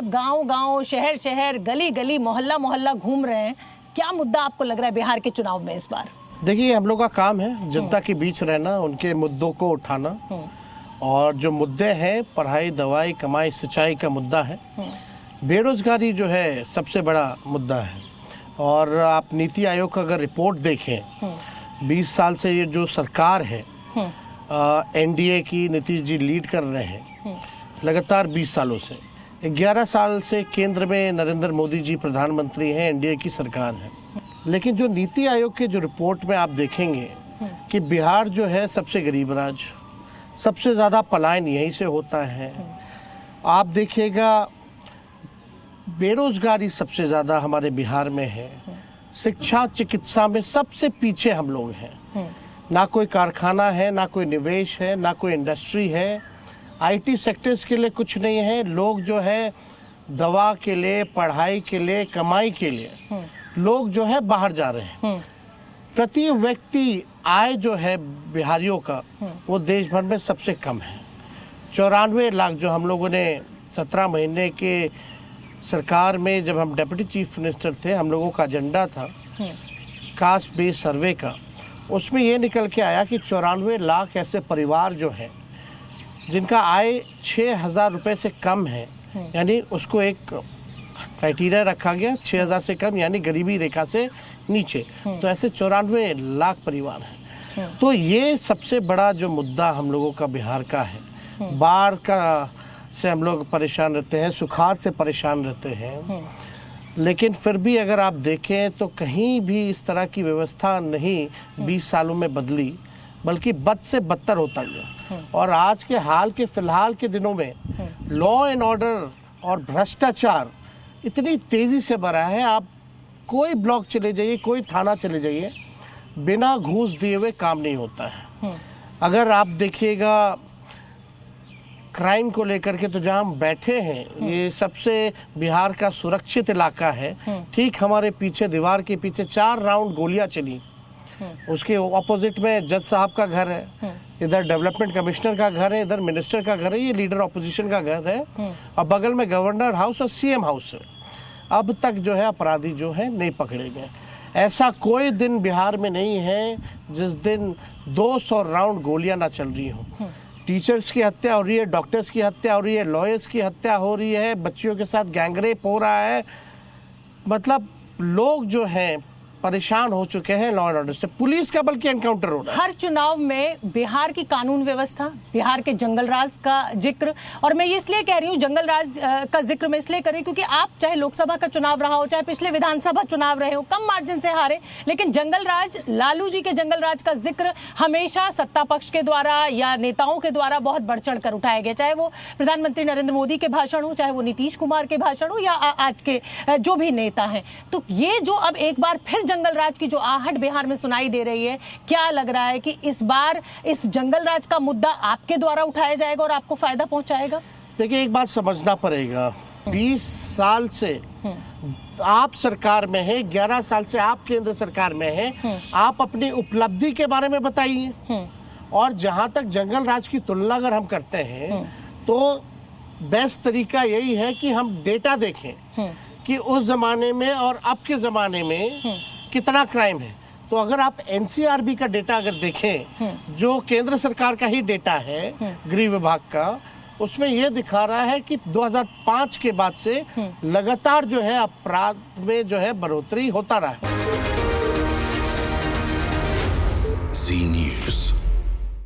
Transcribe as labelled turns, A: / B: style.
A: आप गांव-गांव, शहर-शहर, गली-गली, मोहल्ला-मोहल्ला घूम रहे हैं, क्या मुद्दा आपको लग रहा है बिहार के चुनाव में इस बार?
B: देखिए, हम लोग का काम है जनता के बीच रहना, उनके मुद्दों को उठाना। और जो मुद्दे हैं, पढ़ाई, दवाई, कमाई, सिंचाई का मुद्दा है। बेरोजगारी जो है सबसे बड़ा मुद्दा है। और आप नीति आयोग का अगर रिपोर्ट देखें, 20 साल से ये जो सरकार है, एनडीए की, नीतीश जी लीड कर रहे हैं लगातार 20 सालों से। 11 साल से केंद्र में नरेंद्र मोदी जी प्रधानमंत्री हैं, एनडीए की सरकार है। लेकिन जो नीति आयोग के जो रिपोर्ट में आप देखेंगे कि बिहार जो है सबसे गरीब राज्य, सबसे ज़्यादा पलायन यहीं से होता है। आप देखिएगा बेरोजगारी सबसे ज़्यादा हमारे बिहार में है। शिक्षा, चिकित्सा में सबसे पीछे हम लोग हैं। ना कोई कारखाना है, ना कोई निवेश है, ना कोई इंडस्ट्री है। आईटी सेक्टर्स के लिए कुछ नहीं है। लोग जो है दवा के लिए, पढ़ाई के लिए, कमाई के लिए लोग जो है बाहर जा रहे हैं। प्रति व्यक्ति आय जो है बिहारियों का वो देश भर में सबसे कम है। 94 लाख जो हम लोगों ने 17 महीने के सरकार में, जब हम डिप्टी चीफ मिनिस्टर थे, हम लोगों का एजेंडा था कास्ट बेस्ड सर्वे का। उसमें ये निकल के आया कि 94 लाख ऐसे परिवार जो हैं जिनका आय 6,000 रुपये से कम है, यानी उसको एक क्राइटेरिया रखा गया 6,000 से कम, यानी गरीबी रेखा से नीचे। तो ऐसे 94 लाख परिवार हैं। तो ये सबसे बड़ा जो मुद्दा हम लोगों का बिहार का है। बाढ़ का से हम लोग परेशान रहते हैं, सुखाड़ से परेशान रहते हैं। लेकिन फिर भी अगर आप देखें तो कहीं भी इस तरह की व्यवस्था नहीं 20 सालों में बदली, बल्कि बद से बदतर होता गया। और आज के हाल के फिलहाल के दिनों में लॉ एंड ऑर्डर और भ्रष्टाचार इतनी तेज़ी से बढ़ा है। आप कोई ब्लॉक चले जाइए, कोई थाना चले जाइए, बिना घूस दिए हुए काम नहीं होता है। अगर आप देखिएगा क्राइम को लेकर के, तो जहाँ हम बैठे हैं ये सबसे बिहार का सुरक्षित इलाका है। ठीक हमारे पीछे, दीवार के पीछे 4 राउंड गोलियां चली। उसके ऑपोजिट में जज साहब का घर है, इधर डेवलपमेंट कमिश्नर का घर है, इधर मिनिस्टर का घर है, ये लीडर ऑपोजिशन का घर है, और बगल में गवर्नर हाउस और सीएम हाउस है। अब तक जो है अपराधी जो है नहीं पकड़े गए। ऐसा कोई दिन बिहार में नहीं है जिस दिन 200 राउंड गोलियां ना चल रही हों। टीचर्स की हत्या हो रही है, डॉक्टर्स की हत्या हो रही है, लॉयर्स की हत्या हो रही है, बच्चियों के साथ गैंगरेप हो रहा है। मतलब लोग जो हैं परेशान हो चुके हैं लॉ एंड ऑर्डर से। पुलिस का बल्कि एनकाउंटर हो रहा है।
A: हर चुनाव में बिहार की कानून व्यवस्था, बिहार के जंगल राज का जिक्र, और मैं ये इसलिए कह रही हूँ जंगल राज का जिक्र मैं इसलिए कर रही हूँ क्योंकि आप चाहे लोकसभा का चुनाव रहा हो, चाहे पिछले विधानसभा चुनाव रहे हो, कम मार्जिन से हारे, लेकिन जंगल राज, लालू जी के जंगल राज का जिक्र हमेशा सत्ता पक्ष के द्वारा या नेताओं के द्वारा बहुत बढ़ चढ़ कर उठाया गया, चाहे वो प्रधानमंत्री नरेंद्र मोदी के भाषण हो, चाहे वो नीतीश कुमार के भाषण हो, या आज के जो भी नेता हैं। तो ये जो अब एक बार फिर जंगल राज की जो आहट बिहार में सुनाई दे रही है, क्या लग रहा है कि इस बार इस जंगल राज का मुद्दा आपके द्वारा उठाया जाएगा और आपको फायदा पहुंचाएगा?
B: देखिए, एक बात समझना पड़ेगा, 20 साल से आप सरकार में हैं, 11 साल से आप केंद्र सरकार में हैं। आप अपनी उपलब्धि के बारे में बताइए। और जहां तक जंगल राज की तुलना अगर हम करते हैं तो बेस्ट तरीका यही है कि हम डेटा देखें कि उस जमाने में और अब के जमाने में कितना क्राइम है। तो अगर आप एनसीआरबी का डेटा अगर देखें, जो केंद्र सरकार का ही डेटा है गृह विभाग का, उसमें यह दिखा रहा है कि 2005 के बाद से लगातार जो है अपराध में जो है बढ़ोतरी होता रहा है।
C: जी न्यूज़।